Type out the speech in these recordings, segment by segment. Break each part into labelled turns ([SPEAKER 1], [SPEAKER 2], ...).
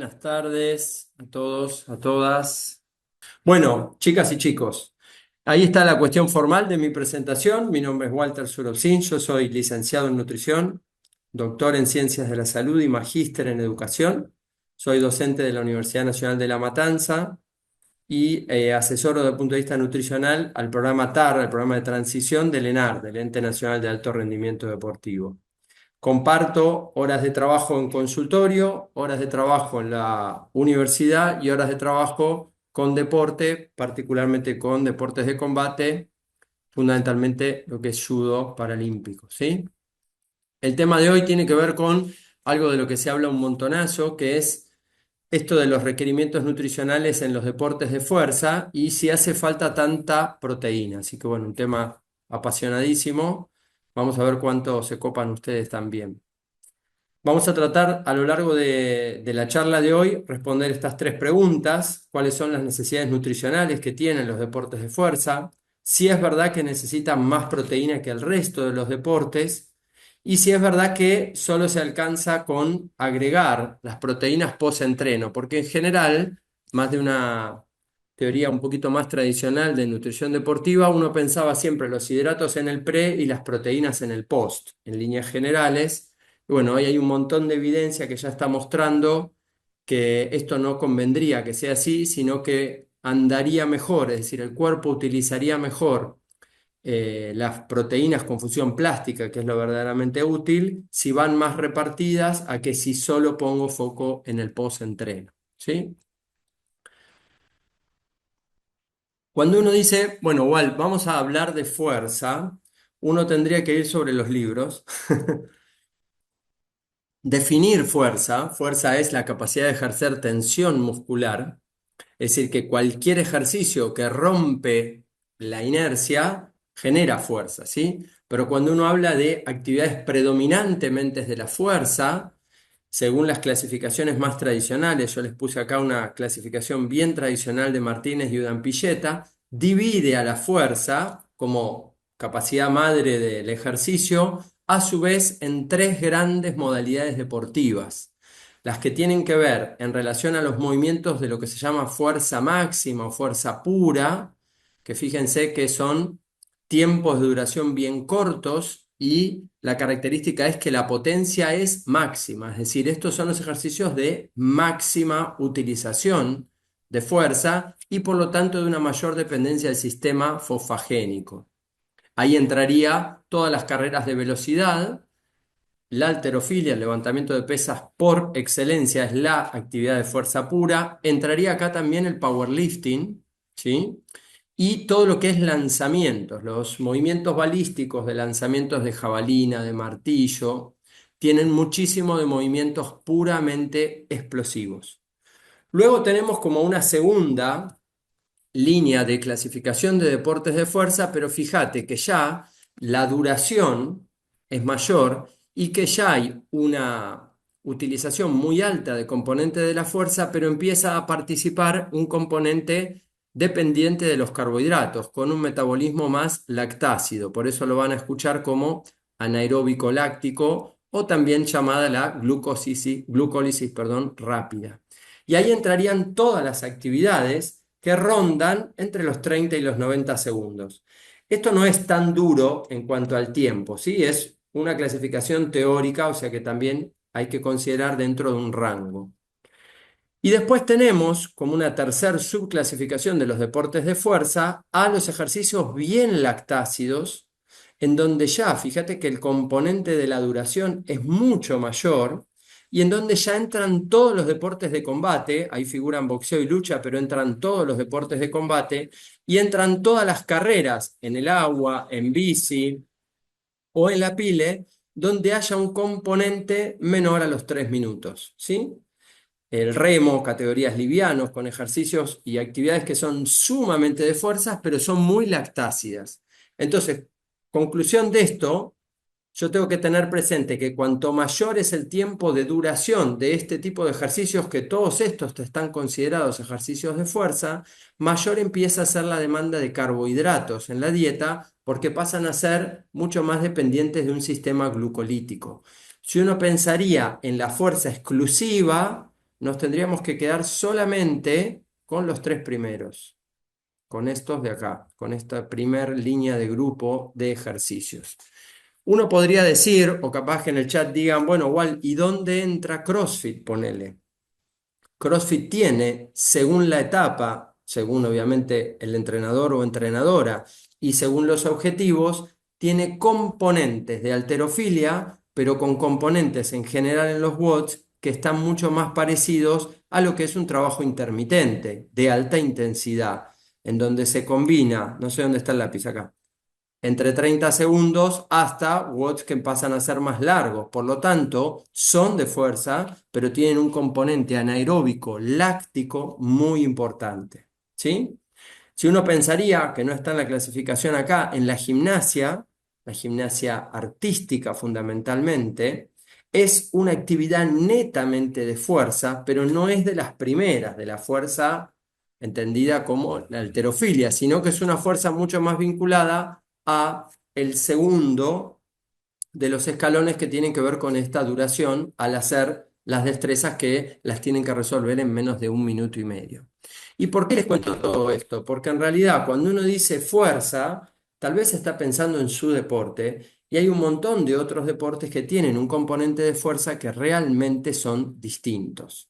[SPEAKER 1] Buenas tardes a todos, a todas. Bueno, chicas y chicos, ahí está la cuestión formal de mi presentación. Mi nombre es Walter Surobsin, yo soy licenciado en nutrición, doctor en ciencias de la salud y magíster en educación. Soy docente de la Universidad Nacional de La Matanza y asesoro desde el punto de vista nutricional al programa TAR, el programa de transición del ENAR, del Ente Nacional de Alto Rendimiento Deportivo. Comparto horas de trabajo en consultorio, horas de trabajo en la universidad y horas de trabajo con deporte, particularmente con deportes de combate, fundamentalmente lo que es judo paralímpico, ¿sí? El tema de hoy tiene que ver con algo de lo que se habla un montonazo, que es esto de los requerimientos nutricionales en los deportes de fuerza y si hace falta tanta proteína. Así que bueno, un tema apasionadísimo. Vamos a ver cuánto se copan ustedes también. Vamos a tratar a lo largo de la charla de hoy responder estas tres preguntas. ¿Cuáles son las necesidades nutricionales que tienen los deportes de fuerza? Si es verdad que necesitan más proteína que el resto de los deportes. Y si es verdad que solo se alcanza con agregar las proteínas post-entreno. Porque en general, más de una teoría un poquito más tradicional de nutrición deportiva, uno pensaba siempre los hidratos en el pre y las proteínas en el post, en líneas generales. Y bueno, hoy hay un montón de evidencia que ya está mostrando que esto no convendría que sea así, sino que andaría mejor, es decir, el cuerpo utilizaría mejor las proteínas con fusión plástica, que es lo verdaderamente útil, si van más repartidas a que si solo pongo foco en el post-entreno. ¿Sí? Cuando uno dice, bueno, Wal, vamos a hablar de fuerza, uno tendría que ir sobre los libros. Definir fuerza, fuerza es la capacidad de ejercer tensión muscular, es decir, que cualquier ejercicio que rompe la inercia genera fuerza, ¿sí? Pero cuando uno habla de actividades predominantemente de la fuerza, según las clasificaciones más tradicionales, yo les puse acá una clasificación bien tradicional de Martínez y Udampilleta, divide a la fuerza como capacidad madre del ejercicio, a su vez en tres grandes modalidades deportivas. Las que tienen que ver en relación a los movimientos de lo que se llama fuerza máxima o fuerza pura, que fíjense que son tiempos de duración bien cortos y la característica es que la potencia es máxima, es decir, estos son los ejercicios de máxima utilización de fuerza y por lo tanto de una mayor dependencia del sistema fosfagénico. Ahí entraría todas las carreras de velocidad, la halterofilia, el levantamiento de pesas por excelencia es la actividad de fuerza pura. Entraría acá también el powerlifting, ¿sí? Y todo lo que es lanzamientos, los movimientos balísticos de lanzamientos de jabalina, de martillo, tienen muchísimo de movimientos puramente explosivos. Luego tenemos como una segunda línea de clasificación de deportes de fuerza, pero fíjate que ya la duración es mayor y que ya hay una utilización muy alta de componente de la fuerza, pero empieza a participar un componente dependiente de los carbohidratos, con un metabolismo más lactácido. Por eso lo van a escuchar como anaeróbico láctico o también llamada la glucólisis, perdón, rápida. Y ahí entrarían todas las actividades que rondan entre los 30 y los 90 segundos. Esto no es tan duro en cuanto al tiempo, ¿sí? Es una clasificación teórica, o sea que también hay que considerar dentro de un rango. Y después tenemos como una tercer subclasificación de los deportes de fuerza a los ejercicios bien lactácidos, en donde ya, fíjate que el componente de la duración es mucho mayor y en donde ya entran todos los deportes de combate, ahí figuran boxeo y lucha, pero entran todos los deportes de combate y entran todas las carreras en el agua, en bici o en la pile, donde haya un componente menor a los 3 minutos, ¿sí? El remo, categorías livianos, con ejercicios y actividades que son sumamente de fuerzas, pero son muy lactácidas. Entonces, conclusión de esto, yo tengo que tener presente que cuanto mayor es el tiempo de duración de este tipo de ejercicios, que todos estos están considerados ejercicios de fuerza, mayor empieza a ser la demanda de carbohidratos en la dieta, porque pasan a ser mucho más dependientes de un sistema glucolítico. Si uno pensaría en la fuerza exclusiva, nos tendríamos que quedar solamente con los tres primeros, con estos de acá, con esta primer línea de grupo de ejercicios. Uno podría decir, o capaz que en el chat digan, bueno, igual, ¿y dónde entra CrossFit? Ponele. CrossFit tiene, según la etapa, según obviamente el entrenador o entrenadora, y según los objetivos, tiene componentes de halterofilia, pero con componentes en general en los watts que están mucho más parecidos a lo que es un trabajo intermitente, de alta intensidad, en donde se combina, no sé dónde está el lápiz acá, entre 30 segundos hasta watts que pasan a ser más largos. Por lo tanto, son de fuerza, pero tienen un componente anaeróbico láctico muy importante. ¿Sí? Si uno pensaría, que no está en la clasificación acá, en la gimnasia artística fundamentalmente, es una actividad netamente de fuerza, pero no es de las primeras, de la fuerza entendida como la halterofilia, sino que es una fuerza mucho más vinculada a el segundo de los escalones que tienen que ver con esta duración al hacer las destrezas que las tienen que resolver en menos de 1 minuto y medio. ¿Y por qué les cuento todo esto? Porque en realidad cuando uno dice fuerza, tal vez está pensando en su deporte y hay un montón de otros deportes que tienen un componente de fuerza que realmente son distintos.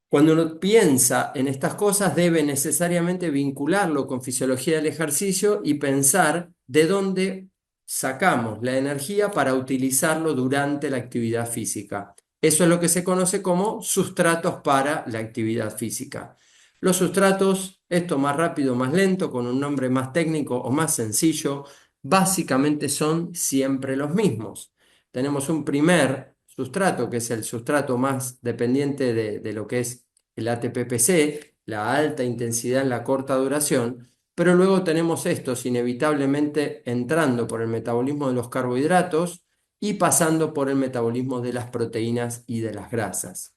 [SPEAKER 1] Cuando uno piensa en estas cosas, debe necesariamente vincularlo con fisiología del ejercicio y pensar de dónde sacamos la energía para utilizarlo durante la actividad física. Eso es lo que se conoce como sustratos para la actividad física. Los sustratos, esto más rápido o más lento, con un nombre más técnico o más sencillo, básicamente son siempre los mismos. Tenemos un primer sustrato, que es el sustrato más dependiente de lo que es el ATP-PC, la alta intensidad en la corta duración, pero luego tenemos estos inevitablemente entrando por el metabolismo de los carbohidratos y pasando por el metabolismo de las proteínas y de las grasas.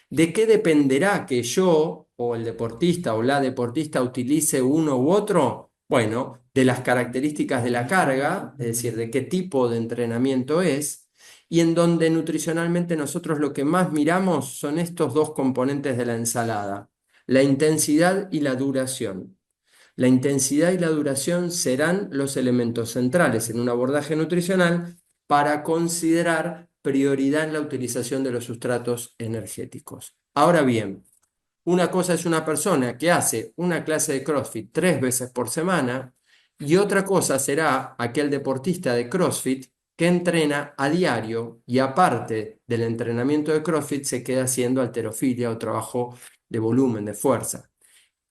[SPEAKER 1] ¿De qué dependerá que yo o el deportista o la deportista utilice uno u otro? Bueno, de las características de la carga, es decir, de qué tipo de entrenamiento es, y en donde nutricionalmente nosotros lo que más miramos son estos dos componentes de la ensalada, la intensidad y la duración. La intensidad y la duración serán los elementos centrales en un abordaje nutricional para considerar prioridad en la utilización de los sustratos energéticos. Ahora bien, una cosa es una persona que hace una clase de CrossFit 3 veces por semana y otra cosa será aquel deportista de CrossFit que entrena a diario y aparte del entrenamiento de CrossFit se queda haciendo halterofilia o trabajo de volumen, de fuerza.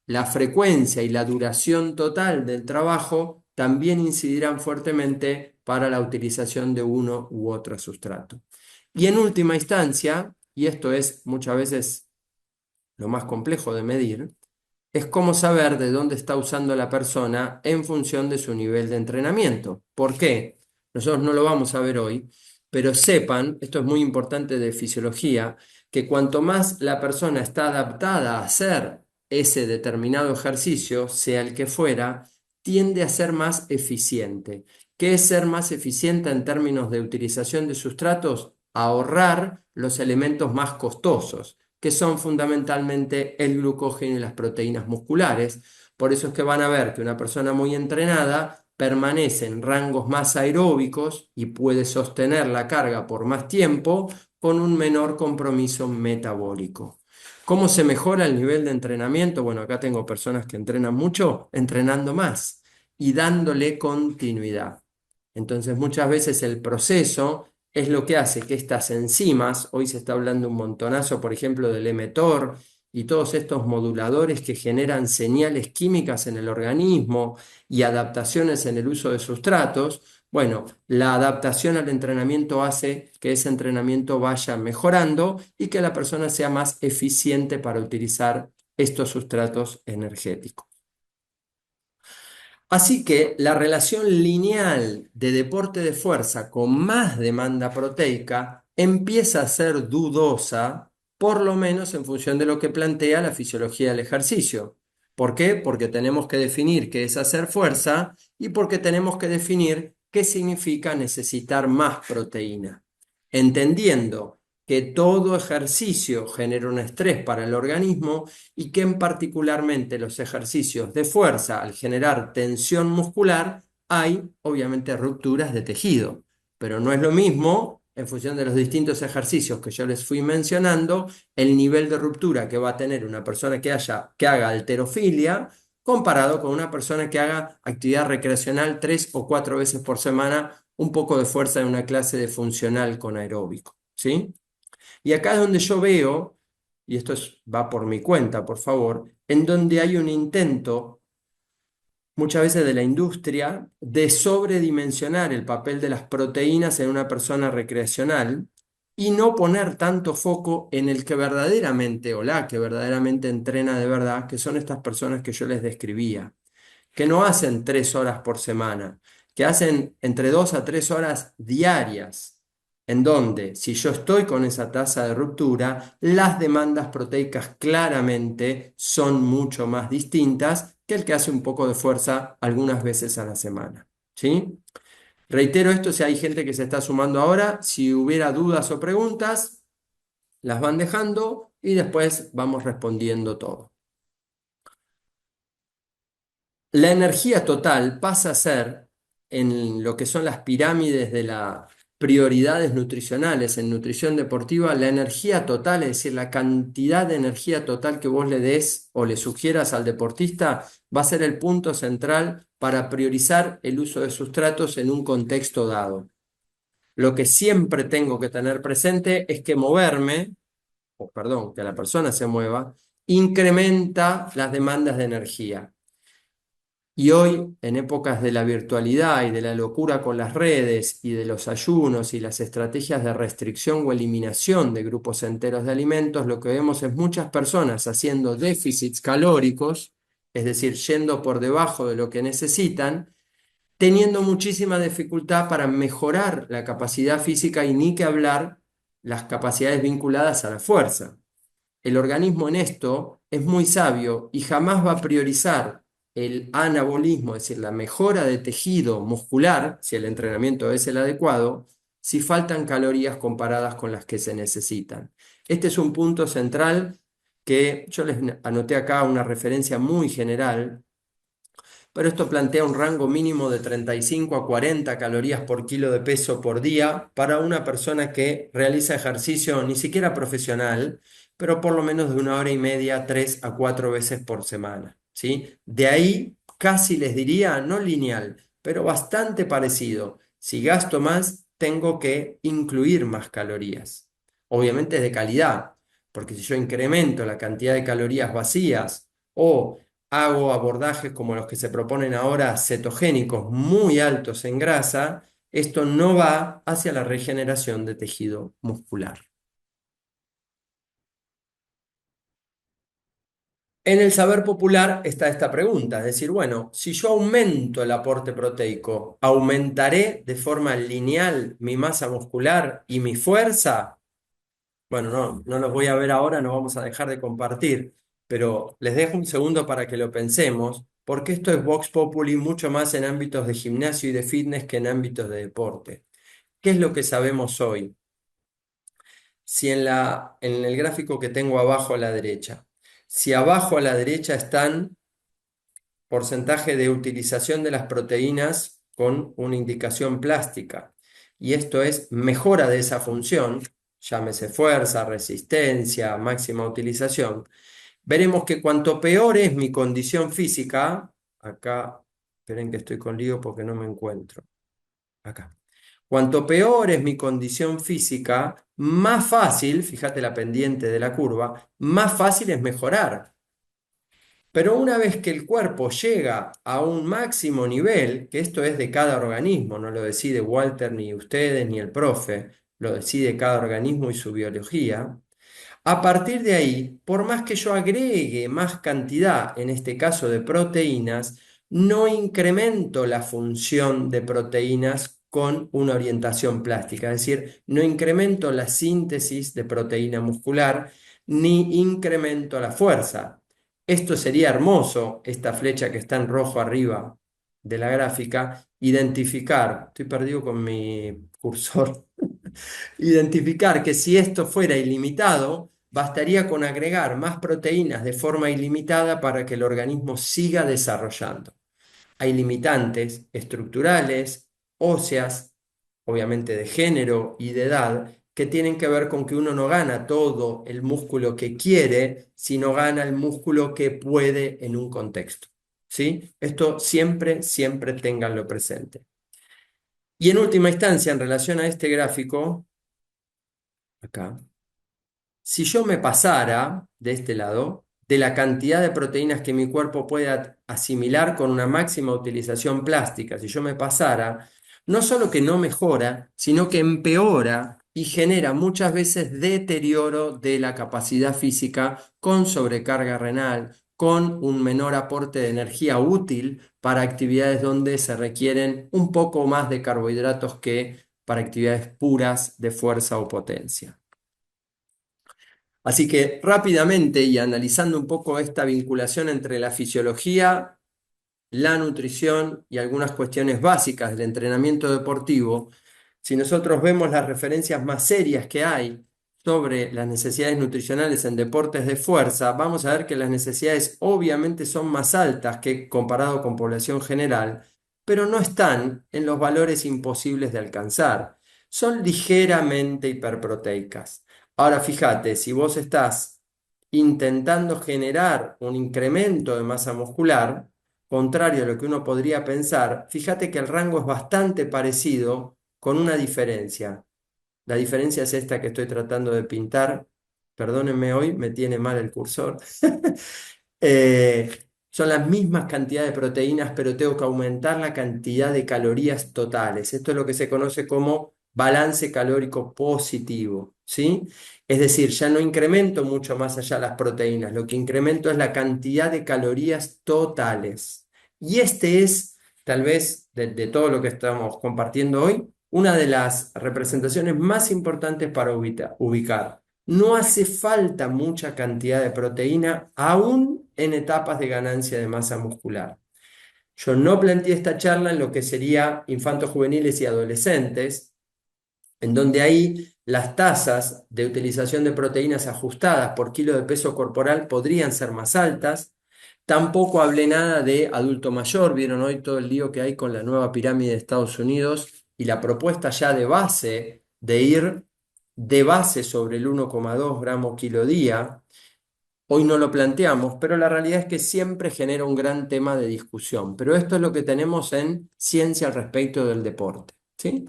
[SPEAKER 1] La frecuencia y la duración total del trabajo también incidirán fuertemente para la utilización de uno u otro sustrato. Y en última instancia, y esto es muchas veces lo más complejo de medir, es cómo saber de dónde está usando la persona en función de su nivel de entrenamiento. ¿Por qué? Nosotros no lo vamos a ver hoy, pero sepan, esto es muy importante de fisiología, que cuanto más la persona está adaptada a hacer ese determinado ejercicio, sea el que fuera, tiende a ser más eficiente. ¿Qué es ser más eficiente en términos de utilización de sustratos? Ahorrar los elementos más costosos que son fundamentalmente el glucógeno y las proteínas musculares. Por eso es que van a ver que una persona muy entrenada permanece en rangos más aeróbicos y puede sostener la carga por más tiempo con un menor compromiso metabólico. ¿Cómo se mejora el nivel de entrenamiento? Bueno, acá tengo personas que entrenan mucho, entrenando más y dándole continuidad. Entonces, muchas veces el proceso es lo que hace que estas enzimas, hoy se está hablando un montonazo, por ejemplo, del mTOR y todos estos moduladores que generan señales químicas en el organismo y adaptaciones en el uso de sustratos. Bueno, la adaptación al entrenamiento hace que ese entrenamiento vaya mejorando y que la persona sea más eficiente para utilizar estos sustratos energéticos. Así que la relación lineal de deporte de fuerza con más demanda proteica empieza a ser dudosa, por lo menos en función de lo que plantea la fisiología del ejercicio. ¿Por qué? Porque tenemos que definir qué es hacer fuerza y porque tenemos que definir qué significa necesitar más proteína. Entendiendo que todo ejercicio genera un estrés para el organismo y que en particularmente los ejercicios de fuerza, al generar tensión muscular, hay obviamente rupturas de tejido, pero no es lo mismo en función de los distintos ejercicios que yo les fui mencionando, el nivel de ruptura que va a tener una persona que haga halterofilia comparado con una persona que haga actividad recreacional 3 o 4 veces por semana, un poco de fuerza en una clase de funcional con aeróbico, ¿sí? Y acá es donde yo veo, y va por mi cuenta, por favor, en donde hay un intento, muchas veces de la industria, de sobredimensionar el papel de las proteínas en una persona recreacional y no poner tanto foco en el que verdaderamente, o la que verdaderamente entrena de verdad, que son estas personas que yo les describía, que no hacen 3 horas por semana, que hacen entre 2 a 3 horas diarias, en donde si yo estoy con esa tasa de ruptura, las demandas proteicas claramente son mucho más distintas que el que hace un poco de fuerza algunas veces a la semana. ¿Sí? Reitero esto si hay gente que se está sumando ahora, si hubiera dudas o preguntas, las van dejando y después vamos respondiendo todo. La energía total pasa a ser, en lo que son las pirámides de las prioridades nutricionales en nutrición deportiva, la energía total, es decir, la cantidad de energía total que vos le des o le sugieras al deportista, va a ser el punto central para priorizar el uso de sustratos en un contexto dado. Lo que siempre tengo que tener presente es que moverme, o perdón, que la persona se mueva, incrementa las demandas de energía. Y hoy, en épocas de la virtualidad y de la locura con las redes y de los ayunos y las estrategias de restricción o eliminación de grupos enteros de alimentos, lo que vemos es muchas personas haciendo déficits calóricos, es decir, yendo por debajo de lo que necesitan, teniendo muchísima dificultad para mejorar la capacidad física y ni que hablar las capacidades vinculadas a la fuerza. El organismo en esto es muy sabio y jamás va a priorizar el anabolismo, es decir, la mejora de tejido muscular, si el entrenamiento es el adecuado, si faltan calorías comparadas con las que se necesitan. Este es un punto central que yo les anoté acá una referencia muy general, pero esto plantea un rango mínimo de 35 a 40 calorías por kilo de peso por día para una persona que realiza ejercicio ni siquiera profesional, pero por lo menos de 1 hora y media, 3 a 4 veces por semana, ¿sí? De ahí casi les diría, no lineal, pero bastante parecido. Si gasto más, tengo que incluir más calorías. Obviamente es de calidad, porque si yo incremento la cantidad de calorías vacías o hago abordajes como los que se proponen ahora, cetogénicos muy altos en grasa, esto no va hacia la regeneración de tejido muscular. En el saber popular está esta pregunta, es decir, bueno, si yo aumento el aporte proteico, ¿aumentaré de forma lineal mi masa muscular y mi fuerza? Bueno, no los voy a ver ahora, no vamos a dejar de compartir, pero les dejo un segundo para que lo pensemos, porque esto es Vox Populi mucho más en ámbitos de gimnasio y de fitness que en ámbitos de deporte. ¿Qué es lo que sabemos hoy? Si en el gráfico que tengo abajo a la derecha, si abajo a la derecha están porcentaje de utilización de las proteínas con una indicación plástica. Y esto es mejora de esa función, llámese fuerza, resistencia, máxima utilización. Veremos que cuanto peor es mi condición física, acá, esperen que estoy con lío porque no me encuentro. Acá. Cuanto peor es mi condición física, más fácil, fíjate la pendiente de la curva, más fácil es mejorar. Pero una vez que el cuerpo llega a un máximo nivel, que esto es de cada organismo, no lo decide Walter ni ustedes ni el profe, lo decide cada organismo y su biología, a partir de ahí, por más que yo agregue más cantidad, en este caso de proteínas, no incremento la función de proteínas con una orientación plástica, es decir, no incremento la síntesis de proteína muscular ni incremento la fuerza. Esto sería hermoso, esta flecha que está en rojo arriba de la gráfica, identificar, estoy perdido con mi cursor, Identificar que si esto fuera ilimitado, bastaría con agregar más proteínas de forma ilimitada para que el organismo siga desarrollando. Hay limitantes estructurales, óseas, obviamente de género y de edad, que tienen que ver con que uno no gana todo el músculo que quiere, sino gana el músculo que puede en un contexto. ¿Sí? Esto siempre, siempre ténganlo presente. Y en última instancia, en relación a este gráfico, acá, si yo me pasara de este lado de la cantidad de proteínas que mi cuerpo puede asimilar con una máxima utilización plástica, si yo me pasara, no solo que no mejora, sino que empeora y genera muchas veces deterioro de la capacidad física con sobrecarga renal, con un menor aporte de energía útil para actividades donde se requieren un poco más de carbohidratos que para actividades puras de fuerza o potencia. Así que rápidamente y analizando un poco esta vinculación entre la fisiología, la nutrición y algunas cuestiones básicas del entrenamiento deportivo, si nosotros vemos las referencias más serias que hay sobre las necesidades nutricionales en deportes de fuerza, vamos a ver que las necesidades obviamente son más altas que comparado con población general, pero no están en los valores imposibles de alcanzar. Son ligeramente hiperproteicas. Ahora fíjate, si vos estás intentando generar un incremento de masa muscular, contrario a lo que uno podría pensar, fíjate que el rango es bastante parecido con una diferencia. La diferencia es esta que estoy tratando de pintar. Perdónenme, hoy me tiene mal el cursor. Eh, Son las mismas cantidades de proteínas, pero tengo que aumentar la cantidad de calorías totales. Esto es lo que se conoce como balance calórico positivo, ¿sí? Es decir, ya no incremento mucho más allá las proteínas, lo que incremento es la cantidad de calorías totales. Y este es, tal vez, de todo lo que estamos compartiendo hoy, una de las representaciones más importantes para ubicar. No hace falta mucha cantidad de proteína, aún en etapas de ganancia de masa muscular. Yo no planteé esta charla en lo que sería infantos juveniles y adolescentes, en donde ahí las tasas de utilización de proteínas ajustadas por kilo de peso corporal podrían ser más altas. Tampoco hablé nada de adulto mayor, vieron hoy todo el lío que hay con la nueva pirámide de Estados Unidos y la propuesta ya de base de ir de base sobre el 1,2 gramos kilo día. Hoy no lo planteamos, pero la realidad es que siempre genera un gran tema de discusión. Pero esto es lo que tenemos en ciencia al respecto del deporte, ¿sí?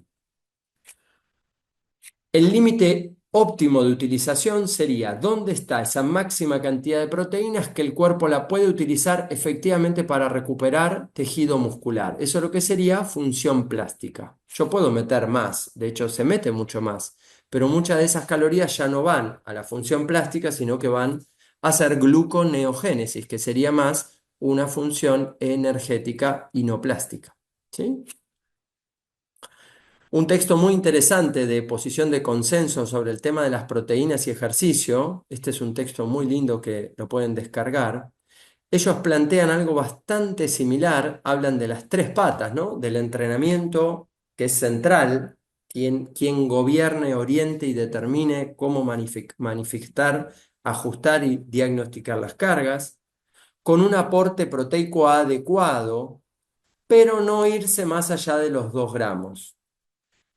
[SPEAKER 1] El límite óptimo de utilización sería dónde está esa máxima cantidad de proteínas que el cuerpo la puede utilizar efectivamente para recuperar tejido muscular. Eso es lo que sería función plástica. Yo puedo meter más, de hecho se mete mucho más, pero muchas de esas calorías ya no van a la función plástica, sino que van a hacer gluconeogénesis, que sería más una función energética y no plástica. ¿Sí? Un texto muy interesante de posición de consenso sobre el tema de las proteínas y ejercicio. Este es un texto muy lindo que lo pueden descargar. Ellos plantean algo bastante similar, hablan de las tres patas, ¿no? Del entrenamiento, que es central, quien gobierne, oriente y determine cómo manifestar, ajustar y diagnosticar las cargas, con un aporte proteico adecuado, pero no irse más allá de los 2 gramos,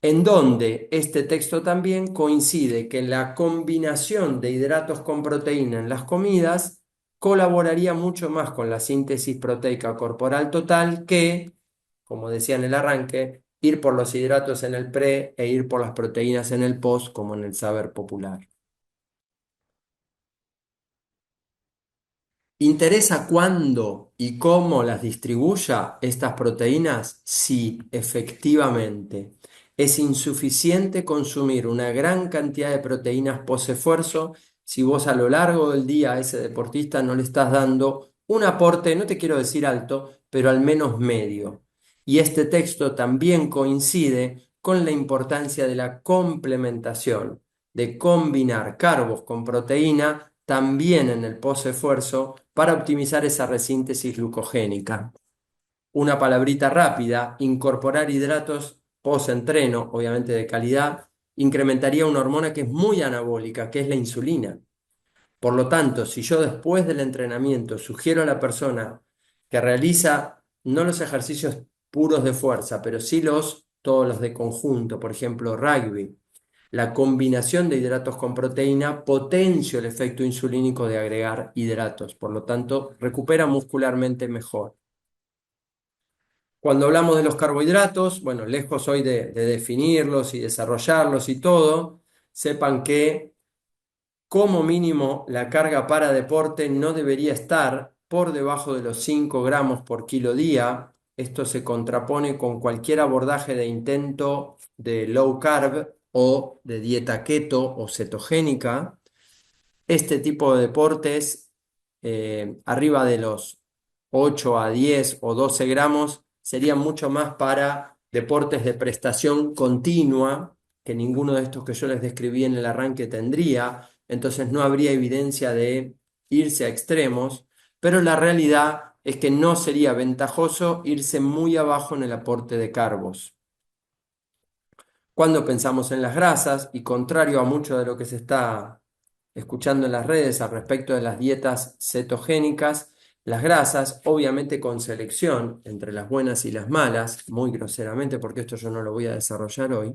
[SPEAKER 1] en donde este texto también coincide que la combinación de hidratos con proteína en las comidas colaboraría mucho más con la síntesis proteica corporal total que, como decía en el arranque, ir por los hidratos en el pre e ir por las proteínas en el post, como en el saber popular. ¿Interesa cuándo y cómo las distribuya estas proteínas? Sí, efectivamente. Es insuficiente consumir una gran cantidad de proteínas post-esfuerzo si vos a lo largo del día a ese deportista no le estás dando un aporte, no te quiero decir alto, pero al menos medio. Y este texto también coincide con la importancia de la complementación, de combinar carbos con proteína también en el post-esfuerzo para optimizar esa resíntesis glucogénica. Una palabrita rápida, incorporar hidratos post-entreno, obviamente de calidad, incrementaría una hormona que es muy anabólica, que es la insulina. Por lo tanto, si yo después del entrenamiento sugiero a la persona que realiza no los ejercicios puros de fuerza, pero sí todos los de conjunto, por ejemplo, rugby, la combinación de hidratos con proteína potencia el efecto insulínico de agregar hidratos, por lo tanto, recupera muscularmente mejor. Cuando hablamos de los carbohidratos, bueno, lejos hoy de definirlos y desarrollarlos y todo, sepan que como mínimo, la carga para deporte no debería estar por debajo de los 5 gramos por kilo día. Esto se contrapone con cualquier abordaje de intento de low carb o de dieta keto o cetogénica. Este tipo de deportes, arriba de los 8 a 10 o 12 gramos, serían mucho más para deportes de prestación continua, que ninguno de estos que yo les describí en el arranque tendría. Entonces no habría evidencia de irse a extremos, pero la realidad es que no sería ventajoso irse muy abajo en el aporte de carbos. Cuando pensamos en las grasas, y contrario a mucho de lo que se está escuchando en las redes al respecto de las dietas cetogénicas, las grasas, obviamente con selección entre las buenas y las malas, muy groseramente, porque esto yo no lo voy a desarrollar hoy,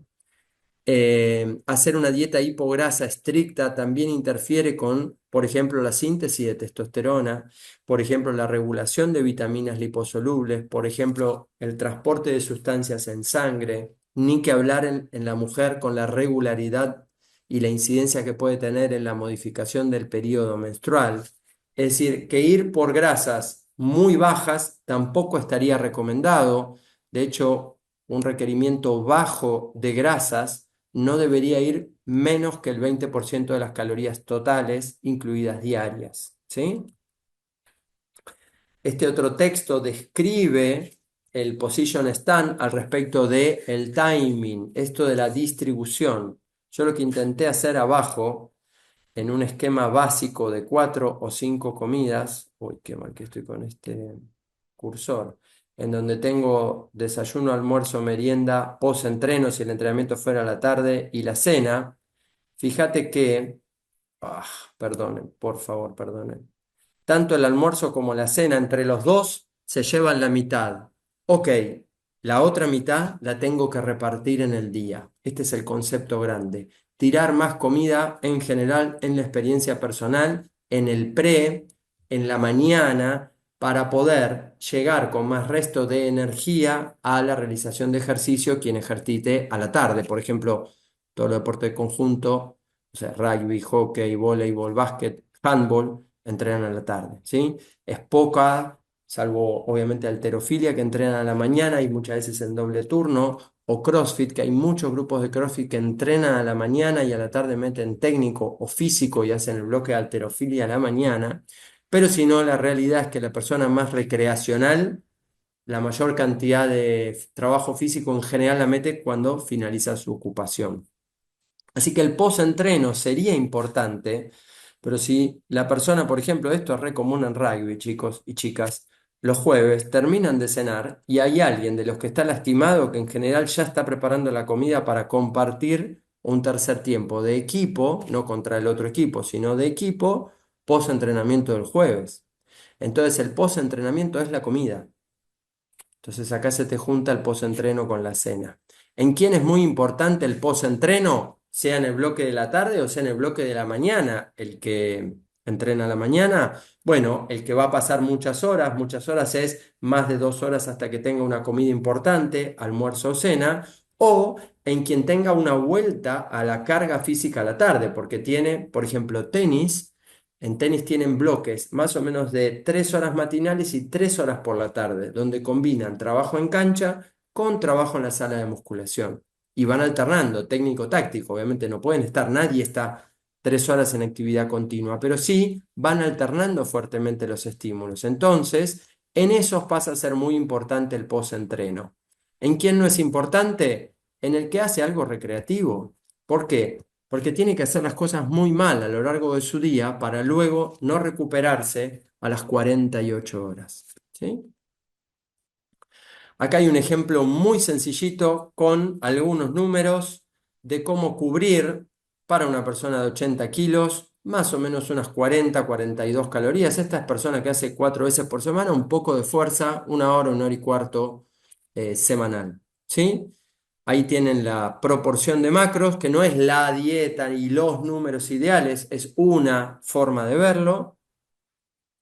[SPEAKER 1] hacer una dieta hipograsa estricta también interfiere con, por ejemplo, la síntesis de testosterona, por ejemplo, la regulación de vitaminas liposolubles, por ejemplo, el transporte de sustancias en sangre, ni que hablar en la mujer con la regularidad y la incidencia que puede tener en la modificación del periodo menstrual. Es decir, que ir por grasas muy bajas tampoco estaría recomendado. De hecho, un requerimiento bajo de grasas no debería ir menos que el 20% de las calorías totales, incluidas diarias, ¿sí? Este otro texto describe el position stand al respecto de el timing, esto de la distribución. Yo lo que intenté hacer abajo, en un esquema básico de 4 o 5 comidas, uy, qué mal que estoy con este cursor, en donde tengo desayuno, almuerzo, merienda, post-entreno, si el entrenamiento fuera a la tarde, y la cena. Fíjate que, ah, perdonen, por favor, perdonen. Tanto el almuerzo como la cena, entre los dos, se llevan la mitad. Ok, la otra mitad la tengo que repartir en el día. Este es el concepto grande. Tirar más comida en general en la experiencia personal, en el pre, en la mañana, para poder llegar con más resto de energía a la realización de ejercicio quien ejercite a la tarde. Por ejemplo, todo el deporte de conjunto, o sea, rugby, hockey, voleibol, básquet, handball, entrenan a la tarde, ¿sí? Es poca, salvo obviamente halterofilia que entrenan a la mañana y muchas veces en doble turno, o CrossFit, que hay muchos grupos de CrossFit que entrenan a la mañana y a la tarde meten técnico o físico y hacen el bloque de halterofilia a la mañana, pero si no, la realidad es que la persona más recreacional, la mayor cantidad de trabajo físico en general la mete cuando finaliza su ocupación. Así que el post-entreno sería importante, pero si la persona, por ejemplo, esto es re común en rugby, chicos y chicas, los jueves terminan de cenar y hay alguien de los que está lastimado que en general ya está preparando la comida para compartir un tercer tiempo de equipo, no contra el otro equipo, sino de equipo, post-entrenamiento del jueves. Entonces el post-entrenamiento es la comida. Entonces acá se te junta el post-entreno con la cena. ¿En quién es muy importante el post-entreno? Sea en el bloque de la tarde o sea en el bloque de la mañana. El que entrena a la mañana, bueno, el que va a pasar muchas horas es más de 2 horas hasta que tenga una comida importante, almuerzo o cena, o en quien tenga una vuelta a la carga física a la tarde, porque tiene, por ejemplo, tenis. En tenis tienen bloques más o menos de 3 horas matinales y 3 horas por la tarde, donde combinan trabajo en cancha con trabajo en la sala de musculación. Y van alternando, técnico-táctico. Obviamente no pueden estar, nadie está 3 horas en actividad continua, pero sí van alternando fuertemente los estímulos. Entonces, en esos pasa a ser muy importante el post-entreno. ¿En quién no es importante? En el que hace algo recreativo. ¿Por qué? Porque tiene que hacer las cosas muy mal a lo largo de su día para luego no recuperarse a las 48 horas. ¿Sí? Acá hay un ejemplo muy sencillito con algunos números. de cómo cubrir para una persona de 80 kilos, más o menos unas 40, 42 calorías. Esta es persona que hace 4 veces por semana, un poco de fuerza, 1 hora y cuarto semanal. ¿Sí? Ahí tienen la proporción de macros, que no es la dieta y los números ideales, es una forma de verlo.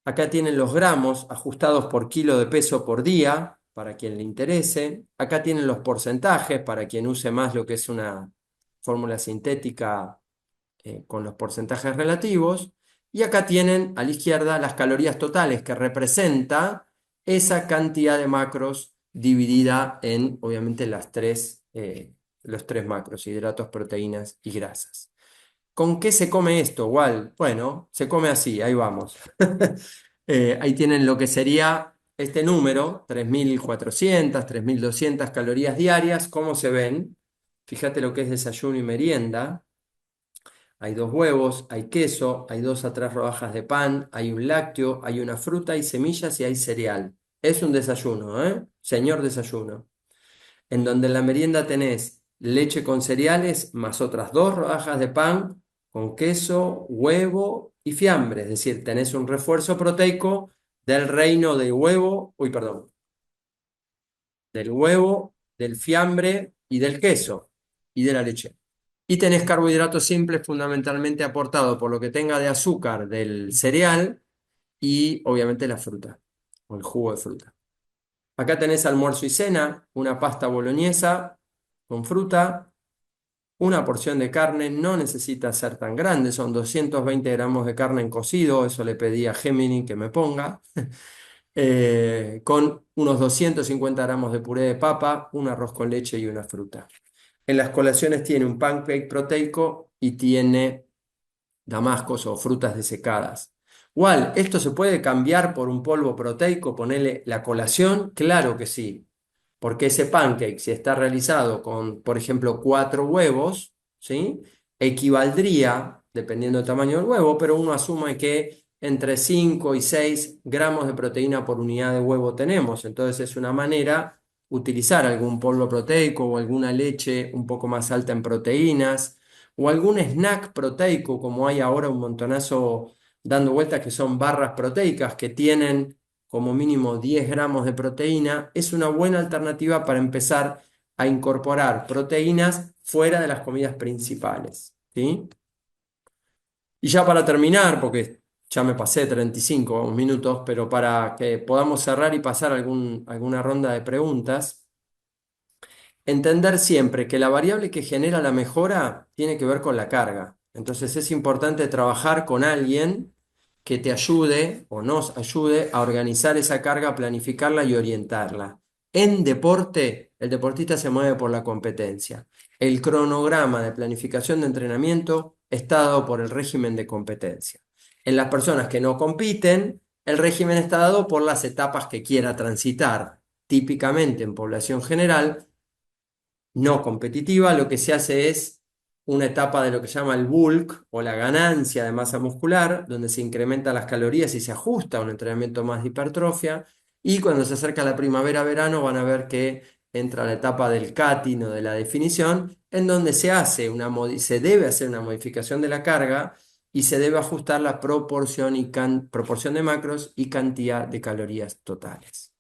[SPEAKER 1] Acá tienen los gramos ajustados por kilo de peso por día, para quien le interese. Acá tienen los porcentajes, para quien use más lo que es una fórmula sintética con los porcentajes relativos. Y acá tienen a la izquierda las calorías totales, que representa esa cantidad de macros dividida en, obviamente, los tres macros: hidratos, proteínas y grasas. ¿Con qué se come esto, Wal? Bueno, se come así, ahí vamos. Ahí tienen lo que sería este número: 3.400, 3.200 calorías diarias. ¿Cómo se ven? Fíjate lo que es desayuno y merienda. Hay 2 huevos, hay queso, hay 2 a 3 rodajas de pan, hay un lácteo, hay una fruta, hay semillas y hay cereal. Es un desayuno, ¿eh? Señor desayuno. En donde en la merienda tenés leche con cereales más otras 2 rodajas de pan con queso, huevo y fiambre. Es decir, tenés un refuerzo proteico del reino del huevo, uy, perdón, del huevo, del fiambre y del queso y de la leche. Y tenés carbohidratos simples fundamentalmente aportados por lo que tenga de azúcar del cereal y obviamente la fruta o el jugo de fruta. Acá tenés almuerzo y cena: una pasta boloñesa con fruta, una porción de carne. No necesita ser tan grande, son 220 gramos de carne en cocido, eso le pedí a Gemini que me ponga, con unos 250 gramos de puré de papa, un arroz con leche y una fruta. En las colaciones tiene un pancake proteico y tiene damascos o frutas desecadas. Igual, ¿esto se puede cambiar por un polvo proteico, ponerle la colación? Claro que sí, porque ese pancake, si está realizado con, por ejemplo, 4 huevos, ¿sí? Equivaldría, dependiendo del tamaño del huevo, pero uno asume que entre 5 y 6 gramos de proteína por unidad de huevo tenemos. Entonces es una manera utilizar algún polvo proteico o alguna leche un poco más alta en proteínas o algún snack proteico, como hay ahora un montonazo dando vueltas, que son barras proteicas que tienen como mínimo 10 gramos de proteína. Es una buena alternativa para empezar a incorporar proteínas fuera de las comidas principales, ¿sí? Y ya para terminar, porque ya me pasé 35 minutos, pero para que podamos cerrar y pasar alguna ronda de preguntas. Entender siempre que la variable que genera la mejora tiene que ver con la carga. Entonces es importante trabajar con alguien que te ayude o nos ayude a organizar esa carga, planificarla y orientarla. En deporte, el deportista se mueve por la competencia. El cronograma de planificación de entrenamiento está dado por el régimen de competencia. En las personas que no compiten, el régimen está dado por las etapas que quiera transitar. Típicamente en población general no competitiva, lo que se hace es una etapa de lo que se llama el bulk o la ganancia de masa muscular, donde se incrementan las calorías y se ajusta a un entrenamiento más de hipertrofia. Y cuando se acerca la primavera-verano van a ver que entra la etapa del cutting o de la definición, en donde se debe hacer una modificación de la carga y se debe ajustar la proporción de macros y cantidad de calorías totales.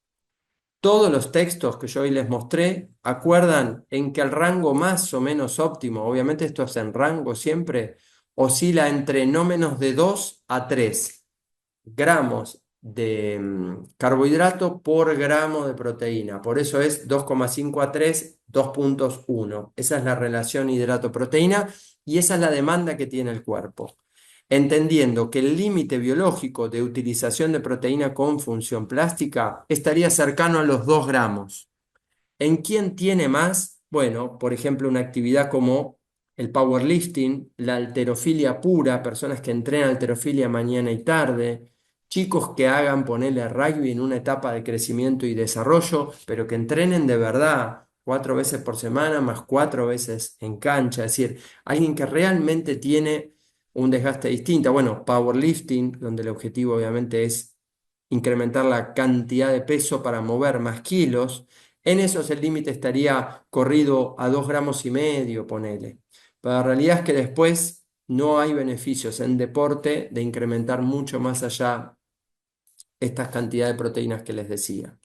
[SPEAKER 1] Todos los textos que yo hoy les mostré acuerdan en que el rango más o menos óptimo, obviamente esto es en rango siempre, oscila entre no menos de 2 a 3 gramos de carbohidrato por gramo de proteína. Por eso es 2,5 a 3, 2,1. Esa es la relación hidrato-proteína y esa es la demanda que tiene el cuerpo. Entendiendo que el límite biológico de utilización de proteína con función plástica estaría cercano a los 2 gramos. ¿En quién tiene más? Bueno, por ejemplo, una actividad como el powerlifting, la halterofilia pura, personas que entrenan halterofilia mañana y tarde, chicos que hagan ponerle rugby en una etapa de crecimiento y desarrollo, pero que entrenen de verdad 4 veces por semana más 4 veces en cancha. Es decir, alguien que realmente tiene un desgaste distinto. Bueno, powerlifting, donde el objetivo obviamente es incrementar la cantidad de peso para mover más kilos. En esos el límite estaría corrido a 2,5 gramos, ponele. Pero la realidad es que después no hay beneficios en deporte de incrementar mucho más allá estas cantidades de proteínas que les decía.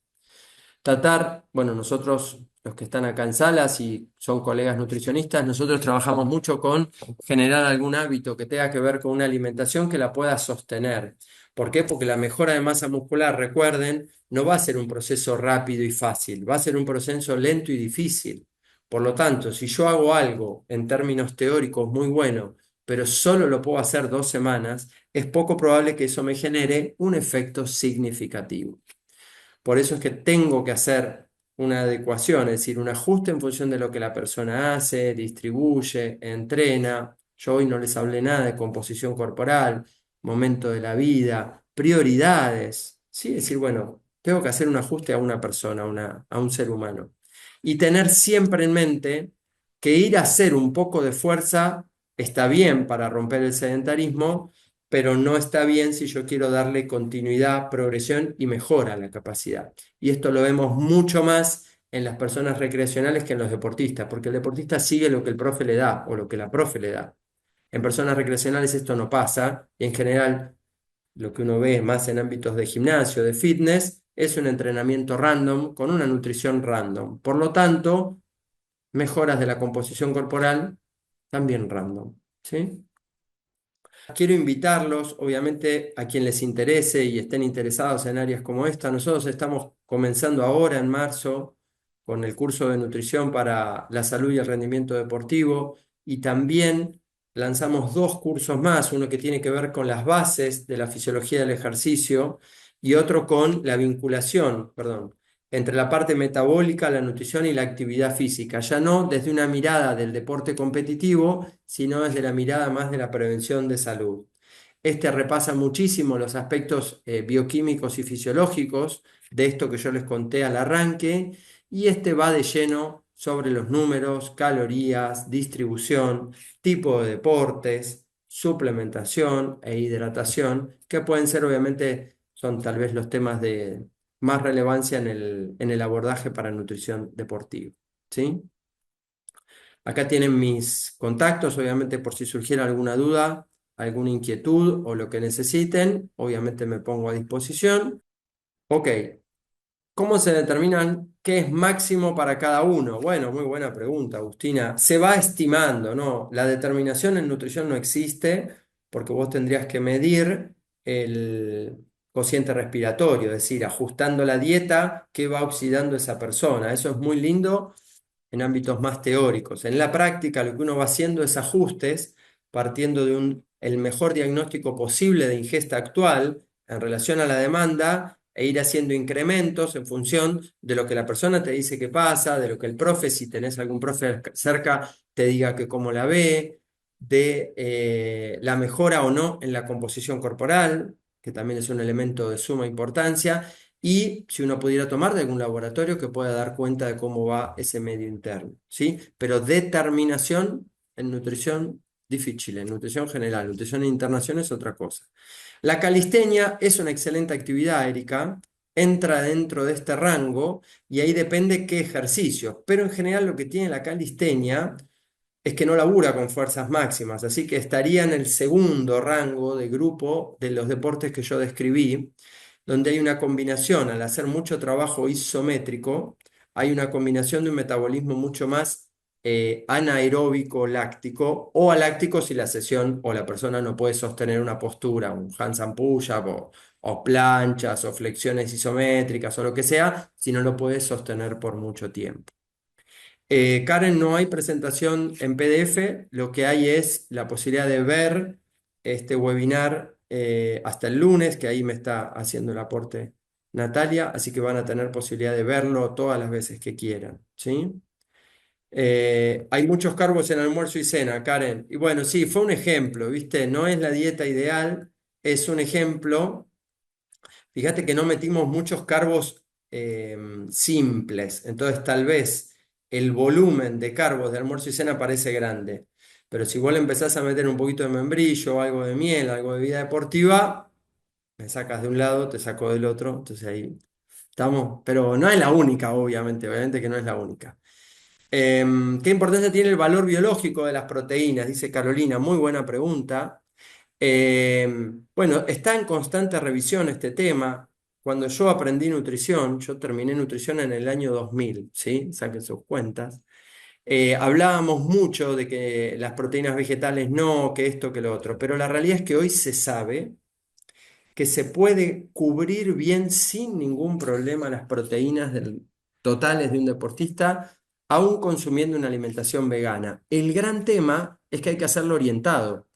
[SPEAKER 1] Tratar, bueno, nosotros, los que están acá en Salas y son colegas nutricionistas, nosotros trabajamos mucho con generar algún hábito que tenga que ver con una alimentación que la pueda sostener. ¿Por qué? Porque la mejora de masa muscular, recuerden, no va a ser un proceso rápido y fácil, va a ser un proceso lento y difícil. Por lo tanto, si yo hago algo en términos teóricos muy bueno, pero solo lo puedo hacer 2 semanas, es poco probable que eso me genere un efecto significativo. Por eso es que tengo que hacer una adecuación, es decir, un ajuste en función de lo que la persona hace, distribuye, entrena. Yo hoy no les hablé nada de composición corporal, momento de la vida, prioridades. ¿Sí? Es decir, bueno, tengo que hacer un ajuste a una persona, a un ser humano. Y tener siempre en mente que ir a hacer un poco de fuerza está bien para romper el sedentarismo, pero no está bien si yo quiero darle continuidad, progresión y mejora a la capacidad. Y esto lo vemos mucho más en las personas recreacionales que en los deportistas, porque el deportista sigue lo que el profe le da o lo que la profe le da. En personas recreacionales esto no pasa y en general lo que uno ve más en ámbitos de gimnasio, de fitness, es un entrenamiento random con una nutrición random. Por lo tanto, mejoras de la composición corporal también random. ¿Sí? Quiero invitarlos, obviamente, a quien les interese y estén interesados en áreas como esta. Nosotros estamos comenzando ahora en marzo con el curso de nutrición para la salud y el rendimiento deportivo y también lanzamos 2 cursos más, uno que tiene que ver con las bases de la fisiología del ejercicio y otro con la vinculación, perdón, entre la parte metabólica, la nutrición y la actividad física, ya no desde una mirada del deporte competitivo, sino desde la mirada más de la prevención de salud. Este repasa muchísimo los aspectos bioquímicos y fisiológicos de esto que yo les conté al arranque, y este va de lleno sobre los números, calorías, distribución, tipo de deportes, suplementación e hidratación, que pueden ser obviamente, son tal vez los temas de más relevancia en el abordaje para nutrición deportiva. ¿Sí? Acá tienen mis contactos, obviamente por si surgiera alguna duda, alguna inquietud o lo que necesiten, obviamente me pongo a disposición. Ok, ¿cómo se determinan qué es máximo para cada uno? Bueno, muy buena pregunta, Agustina. Se va estimando, ¿no? La determinación en nutrición no existe porque vos tendrías que medir el cociente respiratorio, es decir, ajustando la dieta, qué va oxidando esa persona. Eso es muy lindo en ámbitos más teóricos. En la práctica, lo que uno va haciendo es ajustes partiendo de el mejor diagnóstico posible de ingesta actual en relación a la demanda e ir haciendo incrementos en función de lo que la persona te dice que pasa, de lo que el profe, si tenés algún profe cerca, te diga que cómo la ve, de la mejora o no en la composición corporal, que también es un elemento de suma importancia, y si uno pudiera tomar de algún laboratorio que pueda dar cuenta de cómo va ese medio interno, ¿sí? Pero determinación en nutrición difícil, en nutrición general, nutrición e internación es otra cosa. La calistenia es una excelente actividad, Erika, entra dentro de este rango y ahí depende qué ejercicio, pero en general lo que tiene la calistenia es que no labura con fuerzas máximas, así que estaría en el segundo rango de grupo de los deportes que yo describí, donde hay una combinación, al hacer mucho trabajo isométrico, hay una combinación de un metabolismo mucho más anaeróbico láctico o aláctico si la sesión o la persona no puede sostener una postura, un handstand push-up o planchas o flexiones isométricas o lo que sea, si no lo puede sostener por mucho tiempo. Karen, no hay presentación en PDF, lo que hay es la posibilidad de ver este webinar hasta el lunes, que ahí me está haciendo el aporte Natalia, así que van a tener posibilidad de verlo todas las veces que quieran, ¿sí? Hay muchos carbos en almuerzo y cena, Karen. Y bueno, sí, fue un ejemplo, ¿viste? No es la dieta ideal, es un ejemplo. Fíjate que no metimos muchos carbos simples, entonces tal vez el volumen de carbos de almuerzo y cena parece grande, pero si vos le empezás a meter un poquito de membrillo, algo de miel, algo de vida deportiva, me sacas de un lado, te saco del otro, entonces ahí ¿Estamos? Pero no es la única, obviamente que no es la única. ¿Qué importancia tiene el valor biológico de las proteínas? Dice Carolina, muy buena pregunta. Bueno, está en constante revisión este tema. Cuando yo aprendí nutrición, yo terminé nutrición en el año 2000, ¿sí? Saquen sus cuentas. Hablábamos mucho de que las proteínas vegetales no, que esto, que lo otro, pero la realidad es que hoy se sabe que se puede cubrir bien sin ningún problema las proteínas totales de un deportista, aún consumiendo una alimentación vegana. El gran tema es que hay que hacerlo orientado.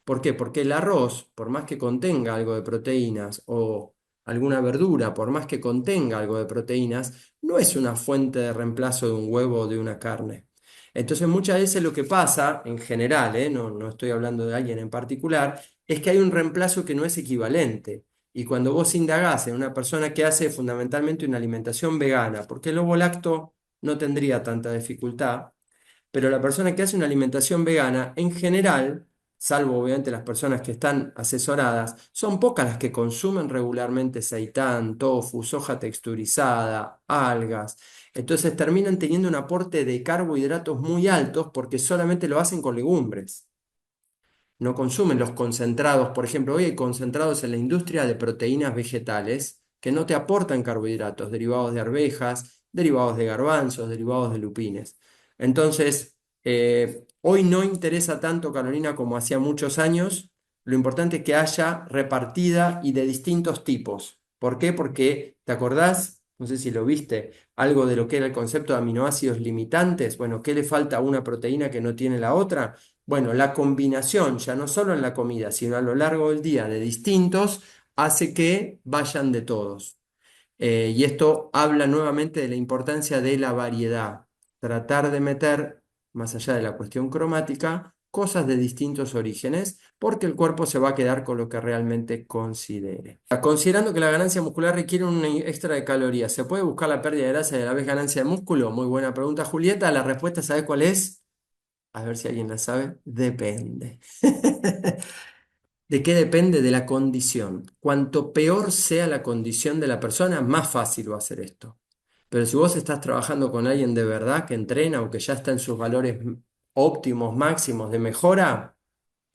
[SPEAKER 1] ¿Por qué? Porque el arroz, por más que contenga algo de proteínas, o alguna verdura, por más que contenga algo de proteínas, no es una fuente de reemplazo de un huevo o de una carne. Entonces, muchas veces lo que pasa, en general, no estoy hablando de alguien en particular, es que hay un reemplazo que no es equivalente. Y cuando vos indagás en una persona que hace fundamentalmente una alimentación vegana, porque el ovo lacto no tendría tanta dificultad, pero la persona que hace una alimentación vegana, en general, salvo obviamente las personas que están asesoradas, son pocas las que consumen regularmente seitán, tofu, soja texturizada, algas. Entonces terminan teniendo un aporte de carbohidratos muy altos porque solamente lo hacen con legumbres. No consumen los concentrados. Por ejemplo, hoy hay concentrados en la industria de proteínas vegetales que no te aportan carbohidratos, derivados de arvejas, derivados de garbanzos, derivados de lupines. Entonces, hoy no interesa tanto, Carolina, como hacía muchos años. Lo importante es que haya repartida y de distintos tipos. ¿Por qué? Porque, ¿te acordás? No sé si lo viste, algo de lo que era el concepto de aminoácidos limitantes. Bueno, ¿qué le falta a una proteína que no tiene la otra? Bueno, la combinación, ya no solo en la comida, sino a lo largo del día de distintos, hace que vayan de todos. Y esto habla nuevamente de la importancia de la variedad. Tratar de meter, más allá de la cuestión cromática, cosas de distintos orígenes, porque el cuerpo se va a quedar con lo que realmente considere. Considerando que la ganancia muscular requiere un extra de calorías, ¿se puede buscar la pérdida de grasa y a la vez ganancia de músculo? Muy buena pregunta, Julieta. La respuesta, ¿sabes cuál es? A ver si alguien la sabe. Depende. ¿De qué depende? De la condición. Cuanto peor sea la condición de la persona, más fácil va a ser esto. Pero si vos estás trabajando con alguien de verdad que entrena o que ya está en sus valores óptimos, máximos de mejora,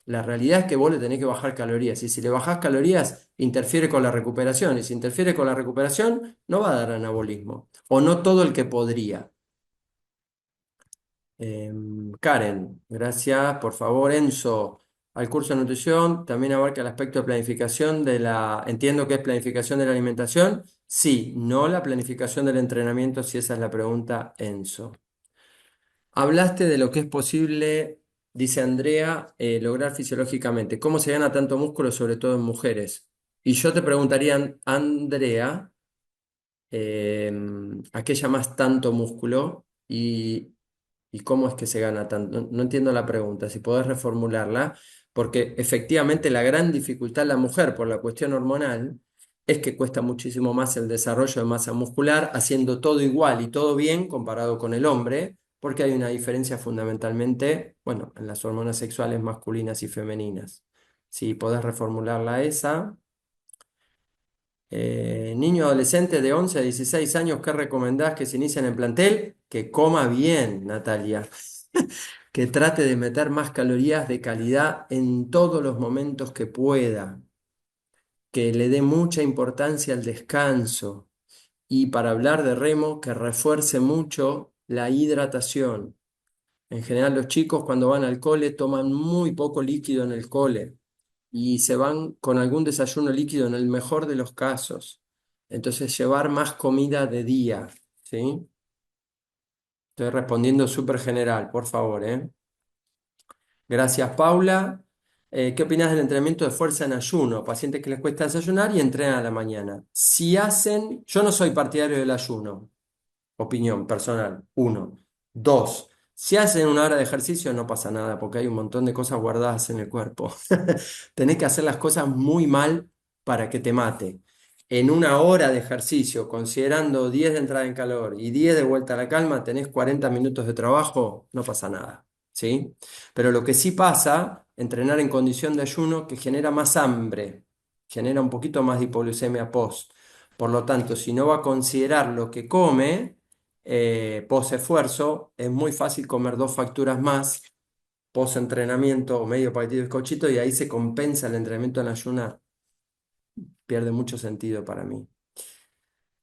[SPEAKER 1] la realidad es que vos le tenés que bajar calorías. Y si le bajás calorías, interfiere con la recuperación. Y si interfiere con la recuperación, no va a dar anabolismo. O no todo el que podría. Karen, gracias. Por favor, Enzo, al curso de nutrición también abarca el aspecto de planificación de la... Entiendo que es planificación de la alimentación. Sí, no la planificación del entrenamiento, si esa es la pregunta, Enzo. Hablaste de lo que es posible, dice Andrea, lograr fisiológicamente. ¿Cómo se gana tanto músculo, sobre todo en mujeres? Y yo te preguntaría, Andrea, ¿a qué llamas tanto músculo? ¿Y cómo es que se gana tanto? No entiendo la pregunta, si podés reformularla, porque efectivamente la gran dificultad en la mujer por la cuestión hormonal es que cuesta muchísimo más el desarrollo de masa muscular haciendo todo igual y todo bien comparado con el hombre, porque hay una diferencia fundamentalmente, bueno, en las hormonas sexuales masculinas y femeninas. Si podés reformularla esa. Niño adolescente de 11 a 16 años, ¿qué recomendás que se inicie en el plantel? Que coma bien, Natalia. Que trate de meter más calorías de calidad en todos los momentos que pueda. Que le dé mucha importancia al descanso. Y para hablar de remo, que refuerce mucho la hidratación. En general, los chicos cuando van al cole toman muy poco líquido en el cole y se van con algún desayuno líquido en el mejor de los casos. Entonces, llevar más comida de día, ¿sí? Estoy respondiendo súper general, por favor, ¿eh? Gracias, Paula. ¿Qué opinas del entrenamiento de fuerza en ayuno? Pacientes que les cuesta desayunar y entrenan a la mañana. Si hacen, yo no soy partidario del ayuno. Opinión personal. Uno. Dos. Si hacen una hora de ejercicio no pasa nada porque hay un montón de cosas guardadas en el cuerpo. Tenés que hacer las cosas muy mal para que te mate. En una hora de ejercicio, considerando 10 de entrada en calor y 10 de vuelta a la calma, tenés 40 minutos de trabajo, no pasa nada. ¿Sí? Pero lo que sí pasa, entrenar en condición de ayuno, que genera más hambre, genera un poquito más de hipoglucemia post. Por lo tanto, si no va a considerar lo que come, post esfuerzo, es muy fácil comer 2 facturas más post entrenamiento o medio paquetito de bizcochito y ahí se compensa el entrenamiento en ayunar. Pierde mucho sentido para mí.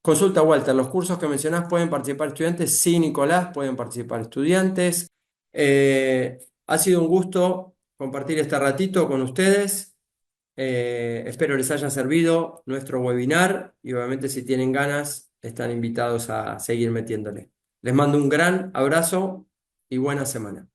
[SPEAKER 1] Consulta, Walter, los cursos que mencionás pueden participar estudiantes. Sí, Nicolás, pueden participar estudiantes. Ha sido un gusto compartir este ratito con ustedes. Espero les haya servido nuestro webinar y obviamente si tienen ganas están invitados a seguir metiéndole. Les mando un gran abrazo y buena semana.